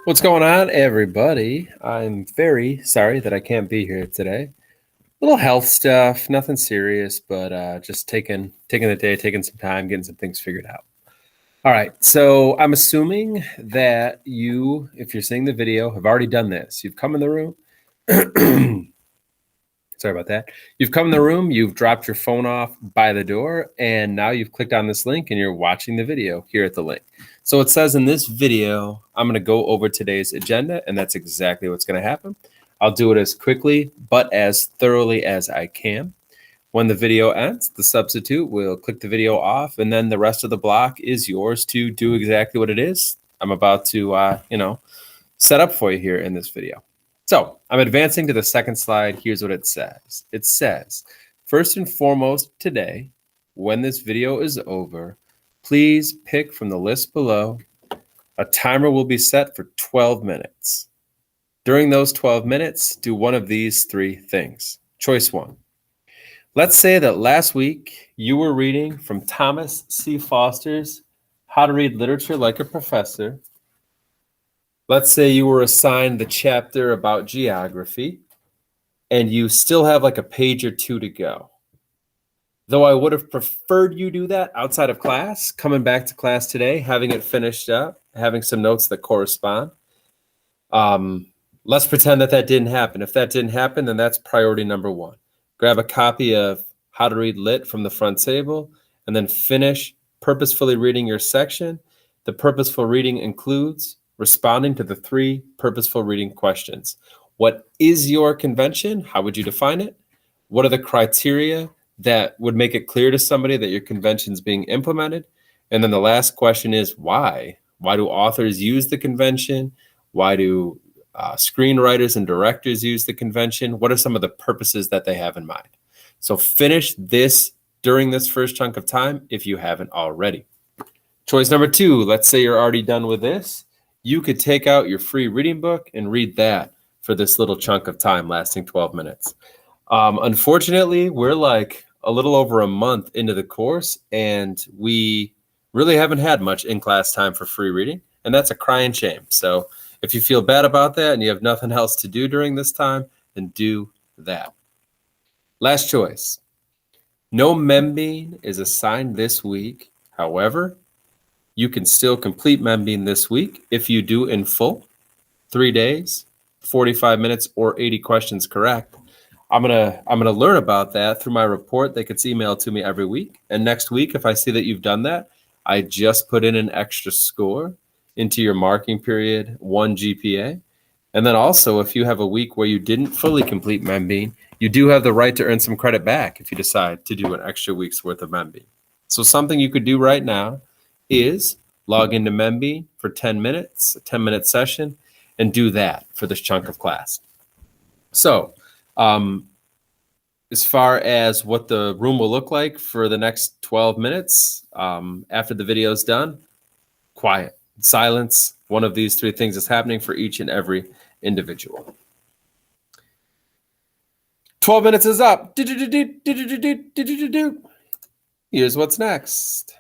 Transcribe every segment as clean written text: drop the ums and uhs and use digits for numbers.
What's going on, everybody? I'm very sorry that I can't be here today. Little health stuff, nothing serious, but just taking the day, taking some time, getting some things figured out. All right, so I'm assuming that you, if you're seeing the video, have already done this. You've come in the room. Sorry about that. You've come in the room, you've dropped your phone off by the door, and now you've clicked on this link and you're watching the video here at the link. So it says in this video, I'm going to go over today's agenda, and that's exactly what's going to happen. I'll do it as quickly but as thoroughly as I can. When the video ends, the substitute will click the video off, and then the rest of the block is yours to do exactly what it is I'm about to, set up for you here in this video. So I'm advancing to the second slide. Here's what it says. It says, first and foremost today, when this video is over, please pick from the list below. A timer will be set for 12 minutes. During those 12 minutes, do one of these three things. Choice one. Let's say that last week you were reading from Thomas C. Foster's How to Read Literature Like a Professor. Let's say you were assigned the chapter about geography, and you still have like a page or two to go. Though I would have preferred you do that outside of class, coming back to class today, having it finished up, having some notes that correspond. Let's pretend that didn't happen. If that didn't happen, then that's priority number one. Grab a copy of How to Read Lit from the front table, and then finish purposefully reading your section. The purposeful reading includes responding to the three purposeful reading questions. What is your convention? How would you define it? What are the criteria that would make it clear to somebody that your convention is being implemented? And then the last question is why? Why do authors use the convention? Why do screenwriters and directors use the convention? What are some of the purposes that they have in mind? So finish this during this first chunk of time if you haven't already. Choice number two, let's say you're already done with this. You could take out your free reading book and read that for this little chunk of time lasting 12 minutes. Unfortunately, we're like a little over a month into the course, and we really haven't had much in-class time for free reading, and that's a crying shame. So if you feel bad about that and you have nothing else to do during this time, then do that. Last choice. No Membean is assigned this week. However, you can still complete Membean this week if you do in full, 3 days, 45 minutes, or 80 questions correct. I'm gonna learn about that through my report that gets emailed to me every week. And next week, if I see that you've done that, I just put in an extra score into your marking period 1 GPA. And then also, if you have a week where you didn't fully complete Membean, you do have the right to earn some credit back if you decide to do an extra week's worth of Membean. So something you could do right now is log into Membean for 10 minutes, a 10-minute session, and do that for this chunk of class. So as far as what the room will look like for the next 12 minutes after the video is done, quiet, silence. One of these three things is happening for each and every individual. 12 minutes is up. Here's what's next.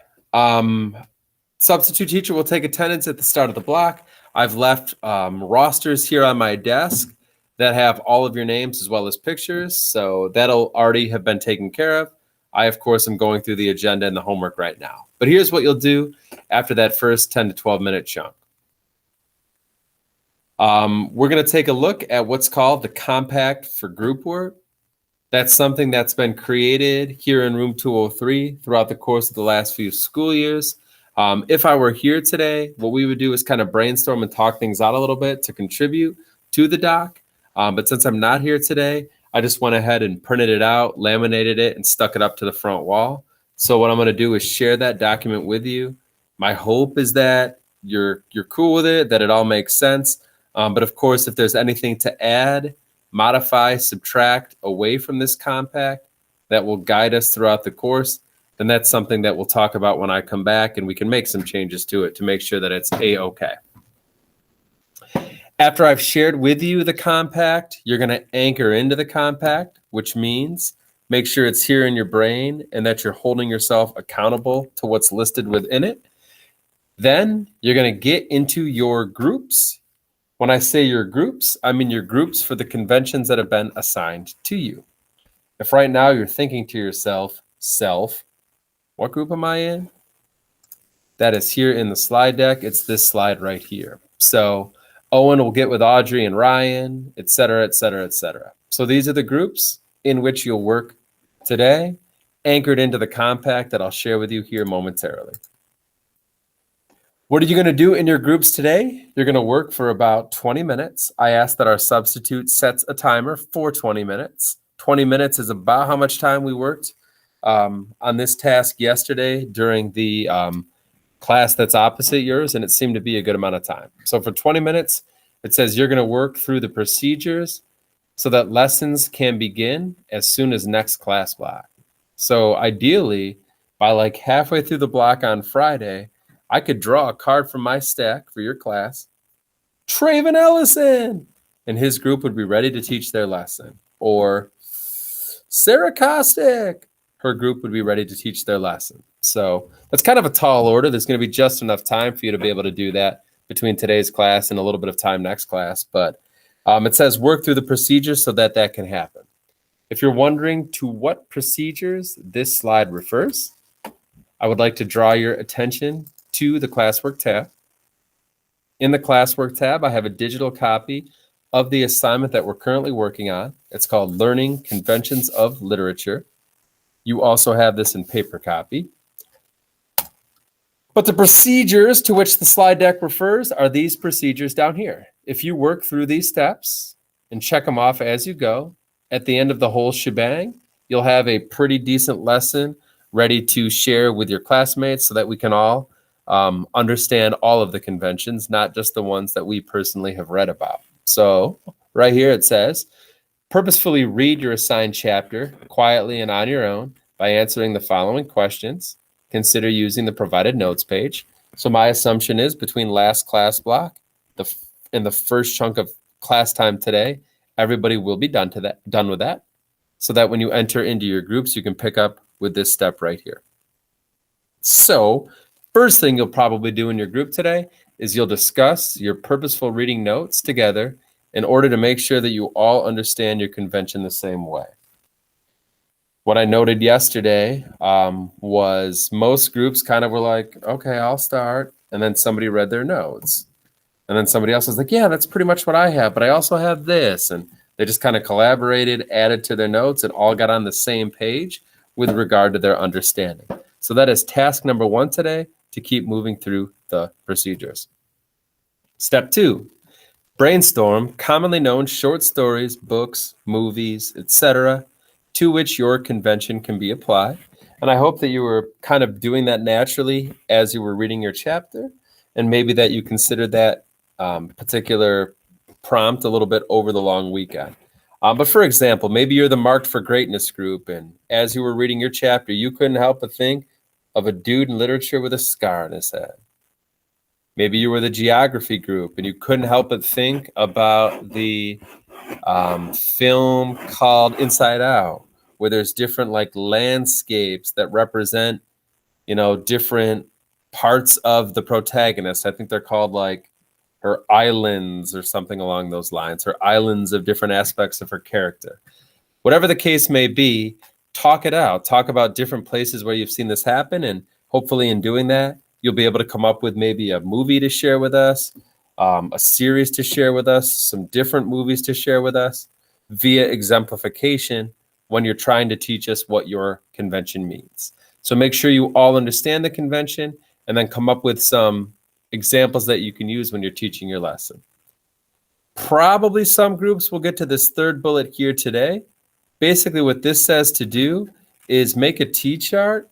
Substitute teacher will take attendance at the start of the block. I've left rosters here on my desk that have all of your names as well as pictures. So that'll already have been taken care of. I, of course, am going through the agenda and the homework right now. But here's what you'll do after that first 10 to 12 minute chunk. We're going to take a look at what's called the compact for group work. That's something that's been created here in room 203 throughout the course of the last few school years. If I were here today, what we would do is kind of brainstorm and talk things out a little bit to contribute to the doc. But since I'm not here today, I just went ahead and printed it out, laminated it, and stuck it up to the front wall. So what I'm going to do is share that document with you. My hope is that you're cool with it, that it all makes sense. But of course, if there's anything to add, modify, subtract away from this compact that will guide us throughout the course, then that's something that we'll talk about when I come back, and we can make some changes to it to make sure that it's A-okay. After I've shared with you the compact, you're going to anchor into the compact, which means make sure it's here in your brain and that you're holding yourself accountable to what's listed within it. Then you're going to get into your groups. When I say your groups, I mean your groups for the conventions that have been assigned to you. If right now you're thinking to yourself, what group am I in? That is here in the slide deck. It's this slide right here. So Owen will get with Audrey and Ryan, et cetera, et cetera, et cetera. So these are the groups in which you'll work today, anchored into the compact that I'll share with you here momentarily. What are you going to do in your groups today? You're going to work for about 20 minutes. I ask that our substitute sets a timer for 20 minutes. 20 minutes is about how much time we worked on this task yesterday during the class that's opposite yours, and it seemed to be a good amount of time. So for 20 minutes, it says you're going to work through the procedures so that lessons can begin as soon as next class block. So ideally, by like halfway through the block on Friday, I could draw a card from my stack for your class, Traven Ellison, and his group would be ready to teach their lesson. Or Sarah Kostick, her group would be ready to teach their lesson. So that's kind of a tall order. There's going to be just enough time for you to be able to do that between today's class and a little bit of time next class. But it says work through the procedures so that that can happen. If you're wondering to what procedures this slide refers, I would like to draw your attention to the classwork tab. In the classwork tab, I have a digital copy of the assignment that we're currently working on. It's called Learning Conventions of Literature. You also have this in paper copy. But the procedures to which the slide deck refers are these procedures down here. If you work through these steps and check them off as you go, at the end of the whole shebang, you'll have a pretty decent lesson ready to share with your classmates so that we can all understand all of the conventions, not just the ones that we personally have read about. So right here it says, purposefully read your assigned chapter quietly and on your own by answering the following questions. Consider using the provided notes page. So my assumption is between last class block and the first chunk of class time today, everybody will be done with that, so that when you enter into your groups, you can pick up with this step right here. So first thing you'll probably do in your group today is you'll discuss your purposeful reading notes together in order to make sure that you all understand your convention the same way. What I noted yesterday was most groups kind of were like, okay, I'll start. And then somebody read their notes. And then somebody else was like, yeah, that's pretty much what I have, but I also have this. And they just kind of collaborated, added to their notes, and all got on the same page with regard to their understanding. So that is task number 1 today, to keep moving through the procedures. Step 2, brainstorm commonly known short stories, books, movies, etc., to which your convention can be applied. And I hope that you were kind of doing that naturally as you were reading your chapter, and maybe that you considered that particular prompt a little bit over the long weekend. But for example, maybe you're the Marked for Greatness group, and as you were reading your chapter, you couldn't help but think of a dude in literature with a scar on his head. Maybe you were the geography group, and you couldn't help but think about the film called Inside Out, where there's different like landscapes that represent, different parts of the protagonist. I think they're called like her islands or something along those lines, her islands of different aspects of her character. Whatever the case may be, talk it out. Talk about different places where you've seen this happen, and hopefully in doing that, you'll be able to come up with maybe a movie to share with us, a series to share with us, some different movies to share with us via exemplification when you're trying to teach us what your convention means. So make sure you all understand the convention and then come up with some examples that you can use when you're teaching your lesson. Probably some groups will get to this third bullet here today. Basically what this says to do is make a T-chart.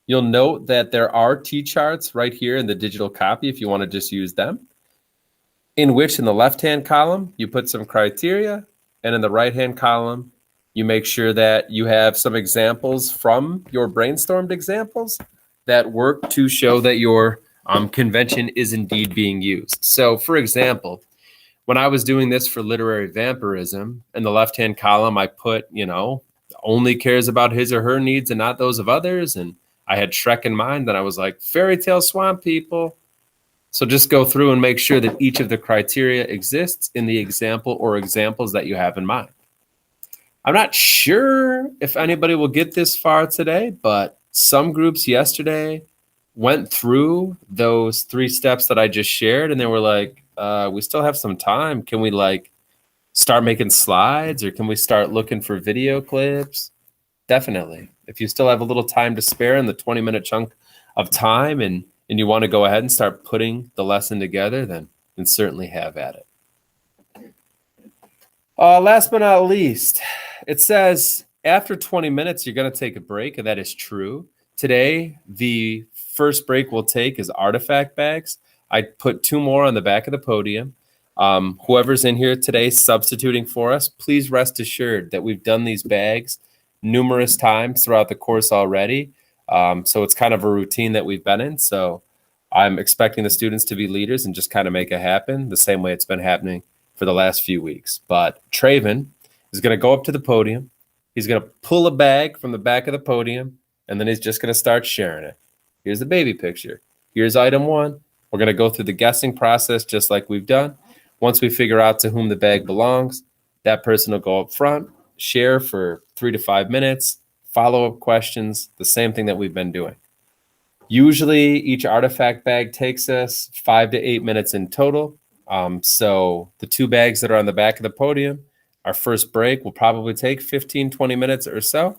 You'll note that there are T-charts right here in the digital copy if you want to just use them, in which in the left-hand column, you put some criteria, and in the right-hand column, you make sure that you have some examples from your brainstormed examples that work to show that your convention is indeed being used. So for example, when I was doing this for literary vampirism, in the left-hand column, I put, only cares about his or her needs and not those of others. And I had Shrek in mind, and I was like, fairy tale swamp people. So just go through and make sure that each of the criteria exists in the example or examples that you have in mind. I'm not sure if anybody will get this far today, but some groups yesterday went through those 3 steps that I just shared, and they were like, we still have some time. Can we start making slides, or can we start looking for video clips? Definitely. If you still have a little time to spare in the 20-minute chunk of time and you want to go ahead and start putting the lesson together, then certainly have at it. Last but not least, it says after 20 minutes, you're going to take a break, and that is true. Today, the first break we'll take is artifact bags. I put 2 more on the back of the podium. Whoever's in here today substituting for us, please rest assured that we've done these bags numerous times throughout the course already. So it's kind of a routine that we've been in. So I'm expecting the students to be leaders and just kind of make it happen the same way it's been happening for the last few weeks. But Traven is going to go up to the podium. He's going to pull a bag from the back of the podium, and then he's just going to start sharing it. Here's the baby picture. Here's item 1. We're going to go through the guessing process just like we've done. Once we figure out to whom the bag belongs, that person will go up front, share for 3 to 5 minutes, follow-up questions, the same thing that we've been doing. Usually each artifact bag takes us 5 to 8 minutes in total. So the 2 bags that are on the back of the podium, our first break will probably take 15, 20 minutes or so.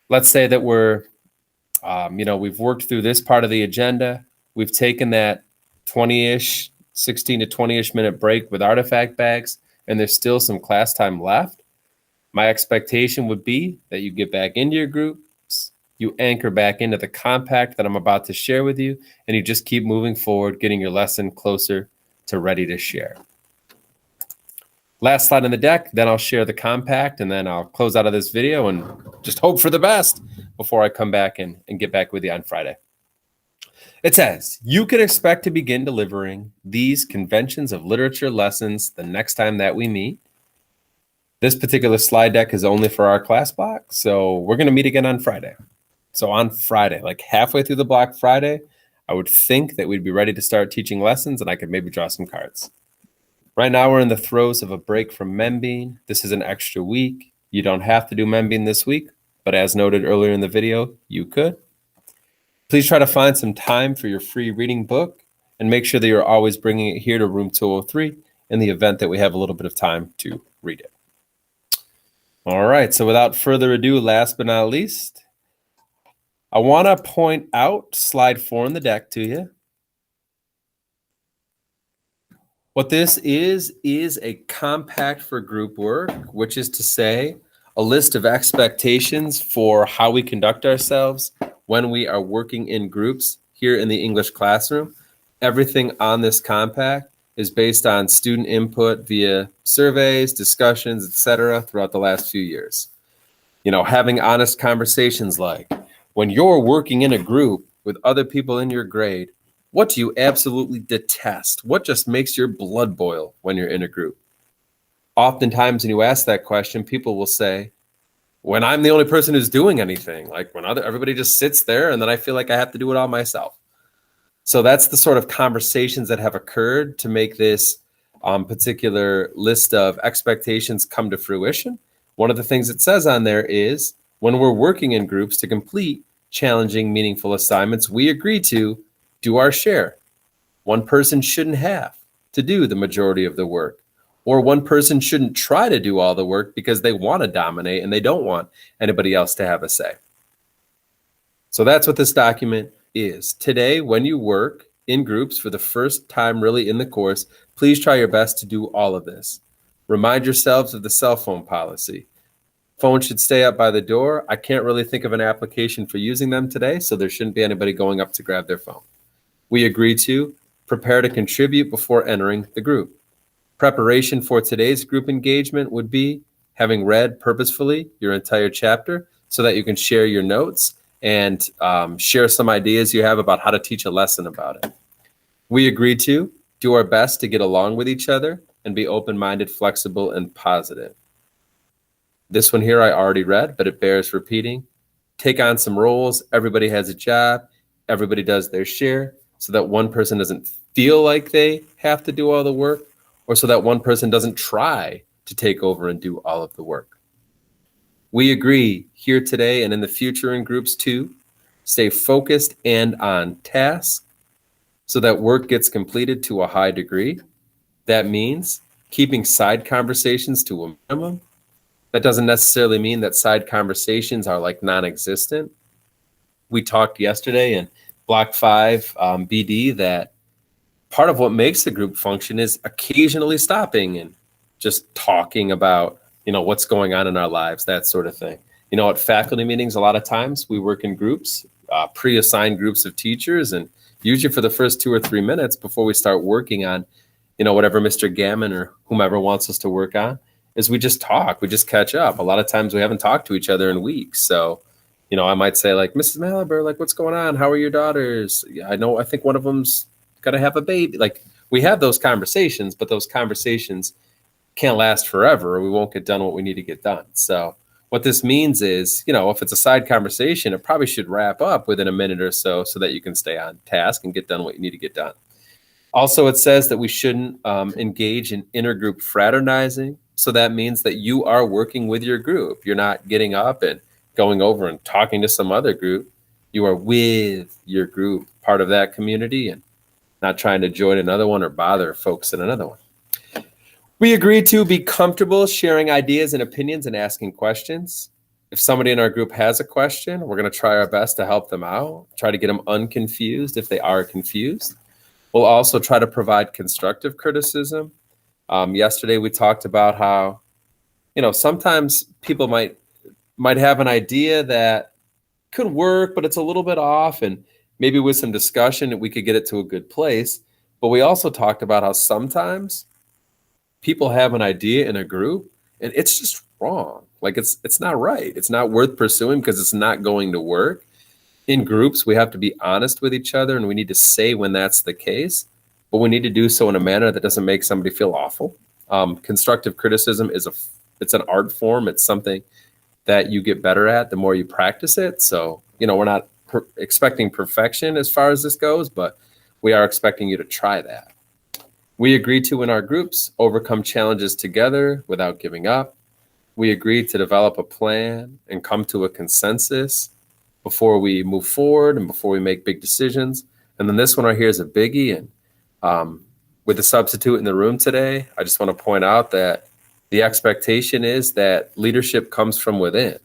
Let's say that we've worked through this part of the agenda. We've taken that 20-ish, 16 to 20-ish minute break with artifact bags, and there's still some class time left. My expectation would be that you get back into your groups, you anchor back into the compact that I'm about to share with you, and you just keep moving forward, getting your lesson closer to ready to share. Last slide in the deck, then I'll share the compact, and then I'll close out of this video and just hope for the best before I come back and get back with you on Friday. It says, you can expect to begin delivering these conventions of literature lessons the next time that we meet. This particular slide deck is only for our class block, so we're going to meet again on Friday. So on Friday, like halfway through the block Friday, I would think that we'd be ready to start teaching lessons, and I could maybe draw some cards. Right now, we're in the throes of a break from Membean. This is an extra week. You don't have to do Membean this week, but as noted earlier in the video, you could. Please try to find some time for your free reading book, and make sure that you're always bringing it here to room 203 in the event that we have a little bit of time to read it. All right, so without further ado, last but not least, I want to point out slide 4 in the deck to you. What this is a compact for group work, which is to say a list of expectations for how we conduct ourselves when we are working in groups here in the English classroom. Everything on this compact is based on student input via surveys, discussions, etc. throughout the last few years. Having honest conversations like, when you're working in a group with other people in your grade, what do you absolutely detest? What just makes your blood boil when you're in a group? Oftentimes when you ask that question, people will say, when I'm the only person who's doing anything, like when everybody just sits there and then I feel like I have to do it all myself. So that's the sort of conversations that have occurred to make this particular list of expectations come to fruition. One of the things it says on there is, when we're working in groups to complete challenging, meaningful assignments, we agree to do our share. One person shouldn't have to do the majority of the work, or one person shouldn't try to do all the work because they want to dominate and they don't want anybody else to have a say. So that's what this document is. Today, when you work in groups for the first time really in the course, please try your best to do all of this. Remind yourselves of the cell phone policy. Phone should stay up by the door. I can't really think of an application for using them today, so there shouldn't be anybody going up to grab their phone. We agree to prepare to contribute before entering the group. Preparation for today's group engagement would be having read purposefully your entire chapter so that you can share your notes and share some ideas you have about how to teach a lesson about it. We agree to do our best to get along with each other and be open-minded, flexible, and positive. This one here I already read, but it bears repeating. Take on some roles. Everybody has a job. Everybody does their share so that one person doesn't feel like they have to do all the work, or so that one person doesn't try to take over and do all of the work. We agree here today and in the future in groups too, stay focused and on task so that work gets completed to a high degree. That means keeping side conversations to a minimum. That doesn't necessarily mean that side conversations are like non-existent. We talked yesterday in Block 5 BD that part of what makes the group function is occasionally stopping and just talking about, what's going on in our lives, that sort of thing. At faculty meetings, a lot of times we work in groups, pre-assigned groups of teachers, and usually for the first 2 or 3 minutes before we start working on, whatever Mr. Gammon or whomever wants us to work on, is we just talk, we just catch up. A lot of times we haven't talked to each other in weeks. So, I might say like, Mrs. Malaber, like, what's going on? How are your daughters? I think one of them's got to have a baby. Like, we have those conversations, but those conversations can't last forever, or we won't get done what we need to get done. So what this means is, if it's a side conversation, it probably should wrap up within a minute or so that you can stay on task and get done what you need to get done. Also, it says that we shouldn't engage in intergroup fraternizing. So that means that you are working with your group. You're not getting up and going over and talking to some other group. You are with your group, part of that community, and not trying to join another one or bother folks in another one. We agree to be comfortable sharing ideas and opinions and asking questions. If somebody in our group has a question, we're going to try our best to help them out, try to get them unconfused if they are confused. We'll also try to provide constructive criticism. Yesterday, we talked about how, sometimes people might have an idea that could work, but it's a little bit off, and maybe with some discussion, we could get it to a good place. But we also talked about how sometimes people have an idea in a group and it's just wrong. Like it's not right. It's not worth pursuing because it's not going to work. In groups, we have to be honest with each other, and we need to say when that's the case, but we need to do so in a manner that doesn't make somebody feel awful. Constructive criticism it's an art form. It's something that you get better at the more you practice it. So, we're not expecting perfection as far as this goes, but we are expecting you to try that. We agree to, in our groups, overcome challenges together without giving up. We agree to develop a plan and come to a consensus before we move forward and before we make big decisions. And then this one right here is a biggie. And with the substitute in the room today, I just want to point out that the expectation is that leadership comes from within.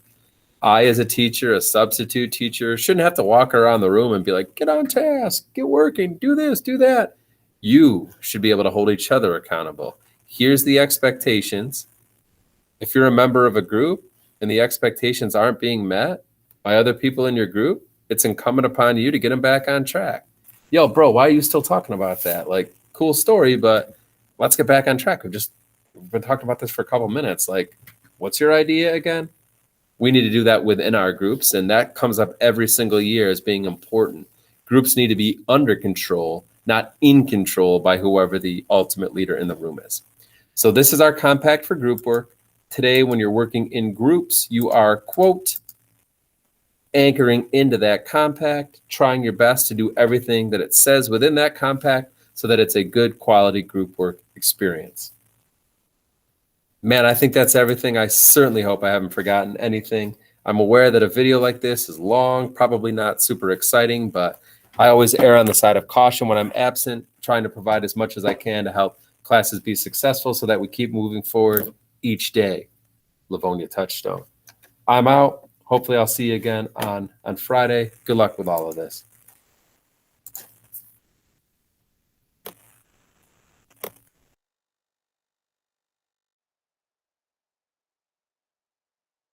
I, as a teacher, a substitute teacher, shouldn't have to walk around the room and be like, get on task, get working, do this, do that. You should be able to hold each other accountable. Here's the expectations. If you're a member of a group and the expectations aren't being met by other people in your group, it's incumbent upon you to get them back on track. Yo, bro, why are you still talking about that? Like, cool story, but let's get back on track. We've been talking about this for a couple minutes. Like, what's your idea again? We need to do that within our groups, and that comes up every single year as being important. Groups need to be under control, not in control by whoever the ultimate leader in the room is. So this is our compact for group work. Today, when you're working in groups, you are, quote, anchoring into that compact, trying your best to do everything that it says within that compact so that it's a good quality group work experience. Man, I think that's everything. I certainly hope I haven't forgotten anything. I'm aware that a video like this is long, probably not super exciting, but I always err on the side of caution when I'm absent, trying to provide as much as I can to help classes be successful so that we keep moving forward each day. Livonia Touchstone. I'm out. Hopefully I'll see you again on Friday. Good luck with all of this.